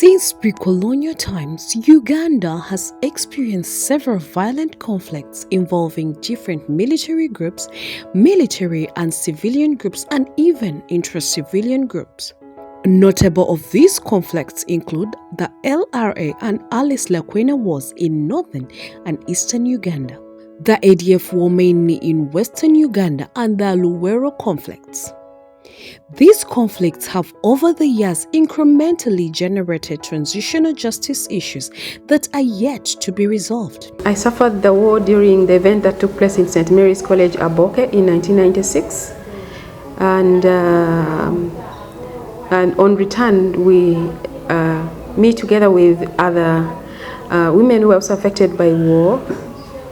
Since pre-colonial times, Uganda has experienced several violent conflicts involving different military groups, military and civilian groups, and even intra-civilian groups. Notable of these conflicts include the LRA and Alice Lakwena Wars in northern and eastern Uganda, the ADF war mainly in western Uganda, and the Luwero conflicts. These conflicts have over the years incrementally generated transitional justice issues that are yet to be resolved. I suffered the war during the event that took place in St. Mary's College, Aboke in 1996. And on return, me together with other women who were also affected by war,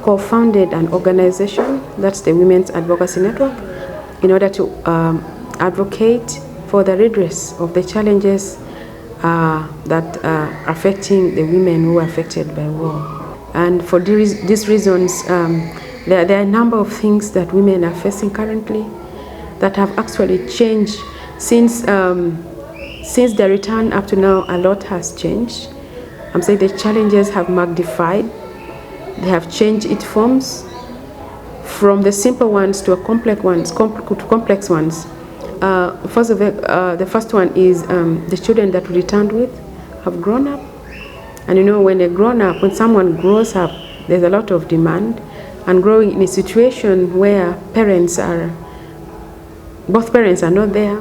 co-founded an organization, that's the Women's Advocacy Network, in order to advocate for the redress of the challenges that are affecting the women who are affected by war. And for these reasons, there are a number of things that women are facing currently that have actually changed since the return up to now. A lot has changed. I'm saying the challenges have magnified. They have changed its forms from the simple ones to complex ones. First of all, the first one is the children that we returned with have grown up. And you know, when someone grows up, there's a lot of demand. And growing in a situation where both parents are not there,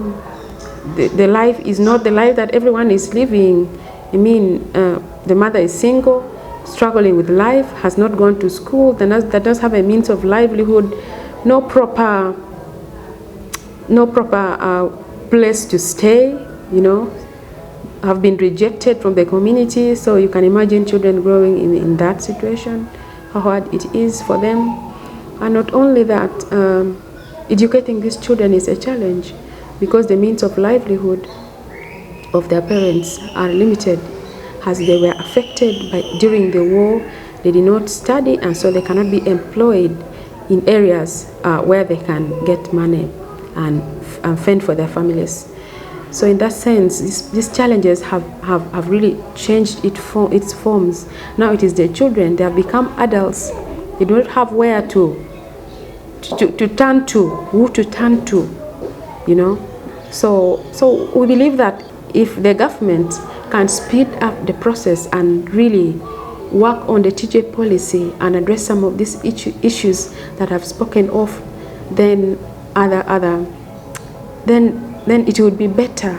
the life is not the life that everyone is living. I mean, the mother is single, struggling with life, has not gone to school, that does have a means of livelihood, no proper place to stay, you know, have been rejected from the community. So you can imagine children growing in that situation, how hard it is for them. And not only that, educating these children is a challenge because the means of livelihood of their parents are limited, as they were affected during the war. They did not study, and so they cannot be employed in areas where they can get money and fend for their families. So in that sense, these challenges have really changed its forms. Now it is the children, they have become adults. They don't have where to turn to, who to turn to, you know. So we believe that if the government can speed up the process and really work on the TJ policy and address some of these issues that I've spoken of, then then it would be better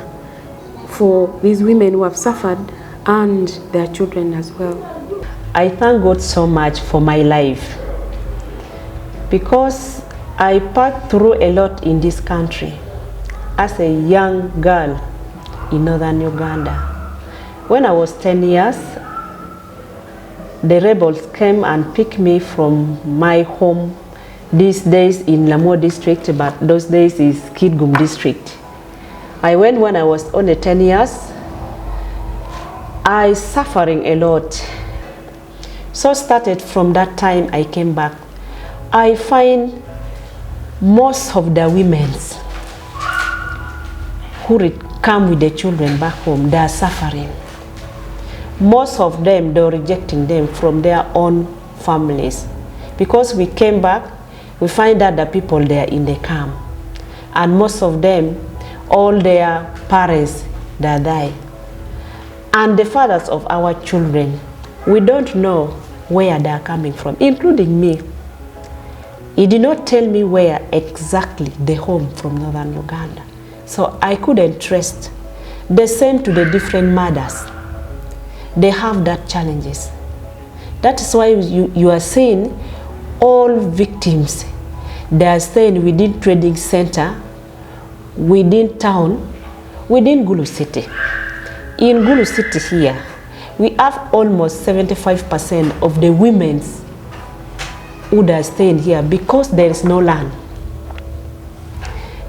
for these women who have suffered and their children as well. I thank God so much for my life because I passed through a lot in this country as a young girl in northern Uganda. When I was 10 years, the rebels came and picked me from my home. These days in Lamo district, but those days is Kidgum district. I went when I was only 10 years. I suffering a lot. So started from that time I came back. I find most of the women who come with the children back home, they are suffering. Most of them, they're rejecting them from their own families. Because we came back, we find out the people there in the camp. And most of them, all their parents, they die. And the fathers of our children, we don't know where they are coming from, including me. He did not tell me where exactly the home from northern Uganda. So I couldn't trust. The same to the different mothers. They have that challenges. That is why you are seeing all victims, they are staying within trading center, within town, within Gulu City. In Gulu City here, we have almost 75% of the women who are staying here because there is no land.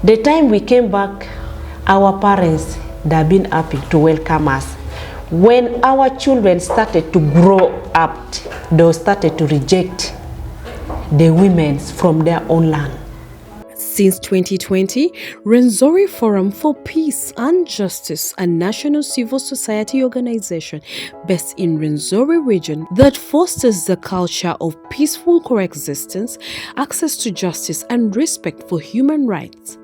The time we came back, our parents, they have been happy to welcome us. When our children started to grow up, they started to reject the women from their own land. Since 2020, Rwenzori Forum for Peace and Justice, a national civil society organization based in Rwenzori region that fosters the culture of peaceful coexistence, access to justice and respect for human rights,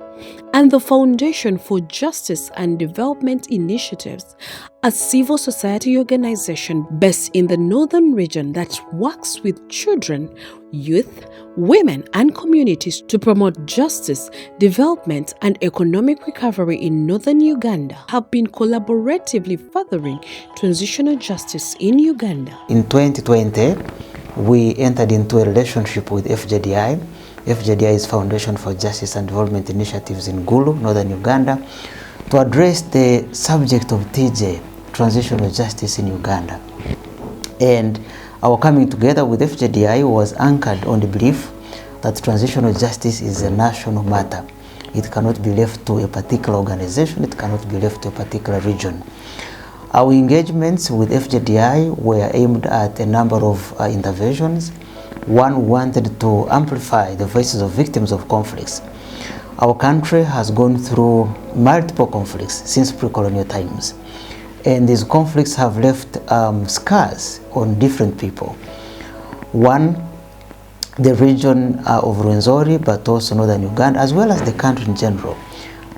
and the Foundation for Justice and Development Initiatives, a civil society organization based in the Northern region that works with children, youth, women, and communities to promote justice, development, and economic recovery in Northern Uganda, have been collaboratively furthering transitional justice in Uganda. In 2020, we entered into a relationship with FJDI. FJDI is Foundation for Justice and Development Initiatives in Gulu, Northern Uganda, to address the subject of TJ, Transitional Justice in Uganda. And our coming together with FJDI was anchored on the belief that transitional justice is a national matter. It cannot be left to a particular organization, it cannot be left to a particular region. Our engagements with FJDI were aimed at a number of interventions. One wanted to amplify the voices of victims of conflicts. Our country has gone through multiple conflicts since pre-colonial times, and these conflicts have left scars on different people. One, the region of Rwenzori, but also Northern Uganda, as well as the country in general,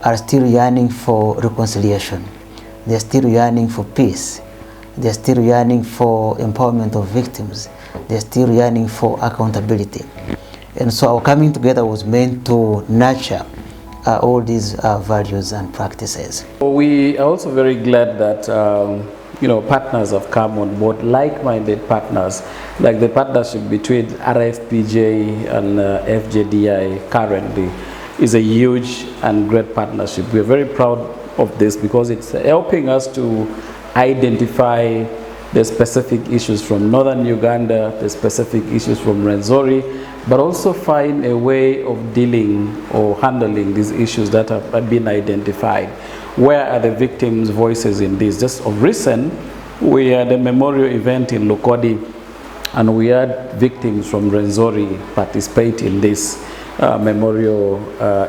are still yearning for reconciliation. They're still yearning for peace. They're still yearning for empowerment of victims. They're still yearning for accountability. And so our coming together was meant to nurture all these values and practices. We are also very glad that partners have come on board, like-minded partners, like the partnership between RFPJ and FJDI currently is a huge and great partnership. We are very proud of this because it's helping us to identify the specific issues from Northern Uganda, the specific issues from Rwenzori, but also find a way of dealing or handling these issues that have been identified. Where are the victims' voices in this? Just of recent, we had a memorial event in Lokodi, and we had victims from Rwenzori participate in this memorial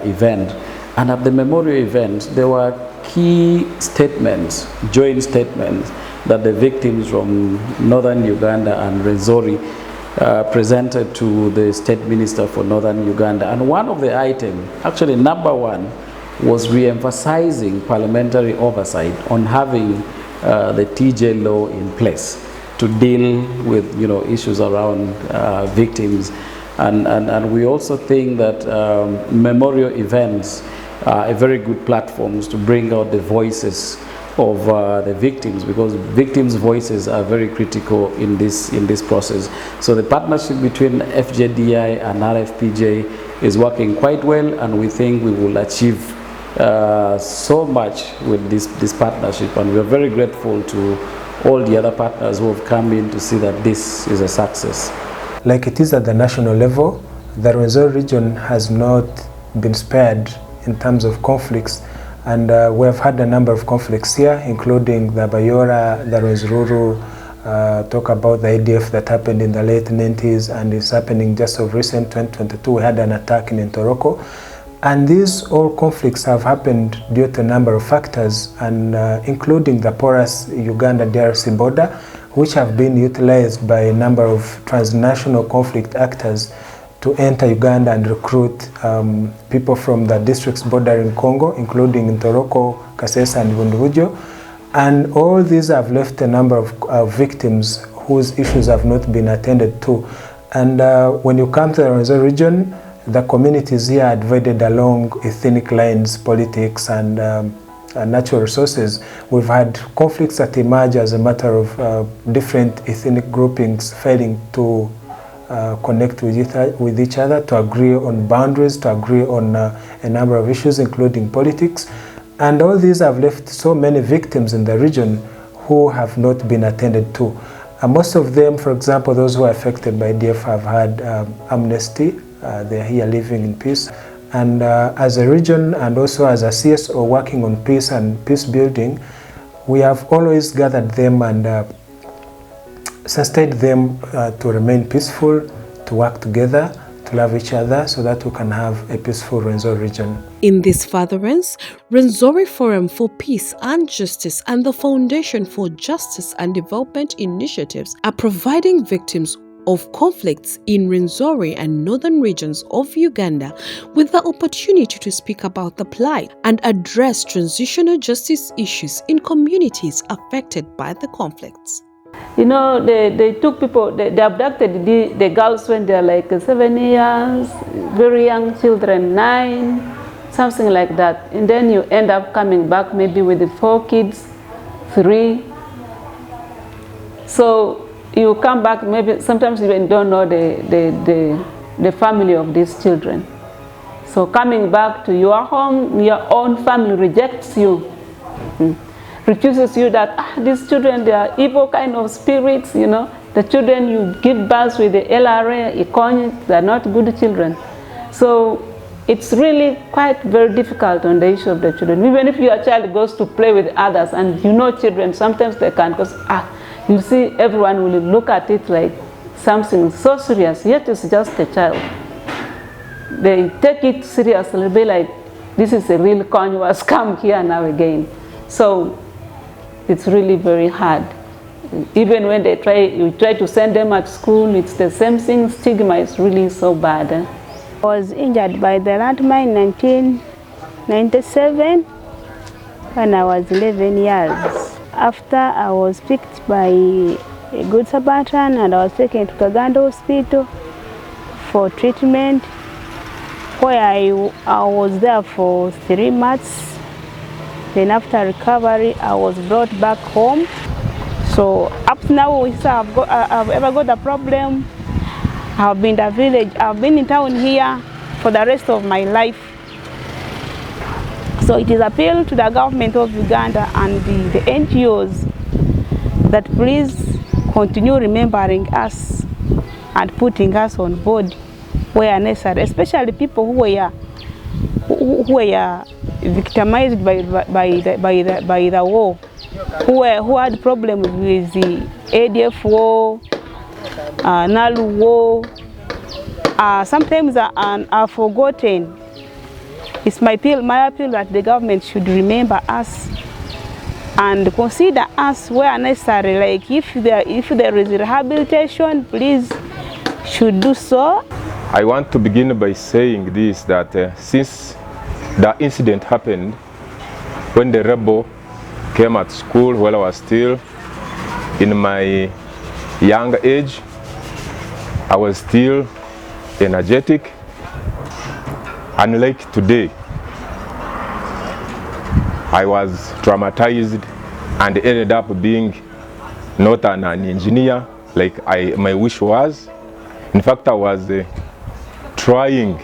event. And at the memorial event, there were key statements, joint statements, that the victims from Northern Uganda and Rwenzori presented to the State Minister for Northern Uganda. And one of the items, actually number one, was re-emphasizing parliamentary oversight on having the TJ law in place to deal with issues around victims. And we also think that memorial events are a very good platforms to bring out the voices of the victims, because victims' voices are very critical in this process. So the partnership between FJDI and RFPJ is working quite well, and we think we will achieve so much with this partnership, and we are very grateful to all the other partners who have come in to see that this is a success. Like it is at the national level, the Rwenzori region has not been spared in terms of conflicts. And we have had a number of conflicts here, including the Bayora, the Rwenzururu, talk about the ADF that happened in the late 90s, and it's happening just of recent 2022. We had an attack in Ntoroko. And these all conflicts have happened due to a number of factors, and including the porous Uganda-DRC border, which have been utilized by a number of transnational conflict actors to enter Uganda and recruit people from the districts bordering Congo, including Ntoroko, Kasesa, and Bundubujo. And all these have left a number of victims whose issues have not been attended to. And when you come to the Rwenzori region, the communities here are divided along ethnic lines, politics, and natural resources. We've had conflicts that emerge as a matter of different ethnic groupings failing to connect with each other, to agree on boundaries, to agree on a number of issues, including politics. And all these have left so many victims in the region who have not been attended to. Most of them, for example, those who are affected by DF have had amnesty. They are here living in peace. And as a region, and also as a CSO working on peace and peace building, we have always gathered them and sustained them to remain peaceful, to work together, to love each other so that we can have a peaceful Rwenzori region. In this furtherance, Rwenzori Forum for Peace and Justice and the Foundation for Justice and Development Initiatives are providing victims of conflicts in Rwenzori and northern regions of Uganda with the opportunity to speak about the plight and address transitional justice issues in communities affected by the conflicts. You know, they took people, they abducted the girls when they're like 7 years, very young children, 9, something like that. And then you end up coming back maybe with the 4 kids, 3. So you come back, maybe sometimes you even don't know the family of these children. So coming back to your home, your own family rejects you. Refuses you that these children, they are evil kind of spirits, you know. The children you give birth with the LRA, Econ, they are not good children. So it's really quite very difficult on the issue of the children. Even if your child goes to play with others, and you know children, sometimes they can, because you see everyone will look at it like something so serious, yet it's just a child. They take it seriously, they'll be like, this is a real con, you has come here now again. So it's really very hard. Even when you try to send them at school, it's the same thing. Stigma is really so bad. I was injured by the landmine in 1997 when I was 11 years. After I was picked by a good Samaritan and I was taken to Uganda Hospital for treatment, where I was there for 3 months. Then after recovery, I was brought back home. So up to now, I've ever got a problem. I've been in the village. I've been in town here for the rest of my life. So it is appeal to the government of Uganda and the NGOs that please continue remembering us and putting us on board where necessary, especially people who were victimized by the war, who had problems with the ADF war, Nalu war. Sometimes are forgotten. It's my appeal that the government should remember us and consider us where necessary. Like if there is rehabilitation, please should do so. I want to begin by saying this, that since the incident happened when the rebel came at school while I was still in my young age, I was still energetic. Unlike today, I was traumatized and ended up being not an engineer like my wish was. In fact, I was trying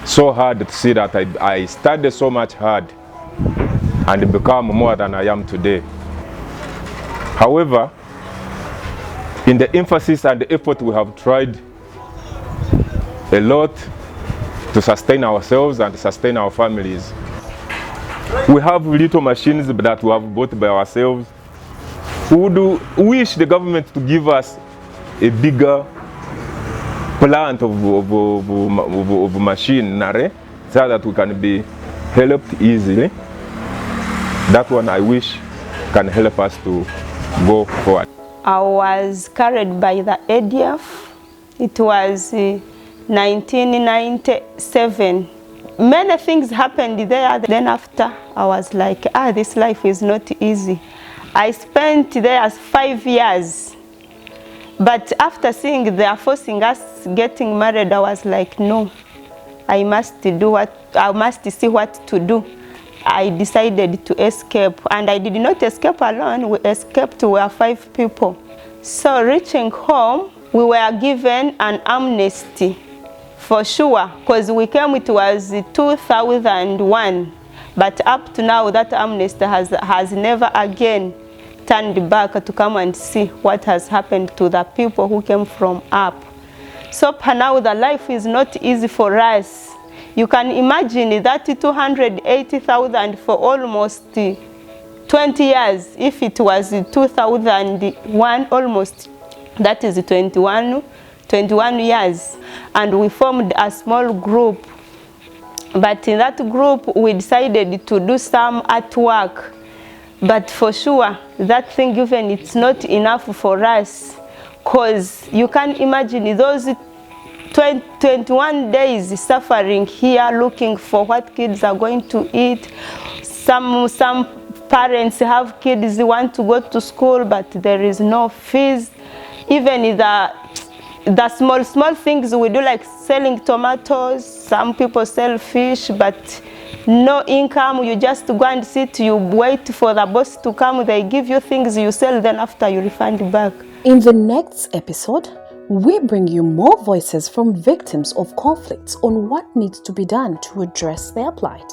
so hard to see that I studied so much hard and become more than I am today. However, in the emphasis and the effort, we have tried a lot to sustain ourselves and sustain our families. We have little machines that we have bought by ourselves. We would wish the government to give us a bigger plant of machinery so that we can be helped easily. That one I wish can help us to go forward. I was carried by the ADF. It was 1997. Many things happened there. Then after, I was like, this life is not easy. I spent there 5 years. But after seeing they are forcing us getting married, I was like, no, I must see what to do. I decided to escape, and I did not escape alone. We escaped, we were 5 people. So reaching home, we were given an amnesty for sure, because we came, it was 2001. But up to now, that amnesty has never again turned back to come and see what has happened to the people who came from up. So now the life is not easy for us. You can imagine that 280,000 for almost 20 years. If it was 2001, almost, that is 21, 21 years, and we formed a small group. But in that group, we decided to do some artwork. But for sure, that thing even it's not enough for us, because you can imagine those 21 days suffering here, looking for what kids are going to eat. Some parents have kids who want to go to school, but there is no fees. Even the small things we do, like selling tomatoes, some people sell fish, but no income. You just go and sit, you wait for the boss to come, they give you things, you sell, then after you refund back. In the next episode, we bring you more voices from victims of conflicts on what needs to be done to address their plight.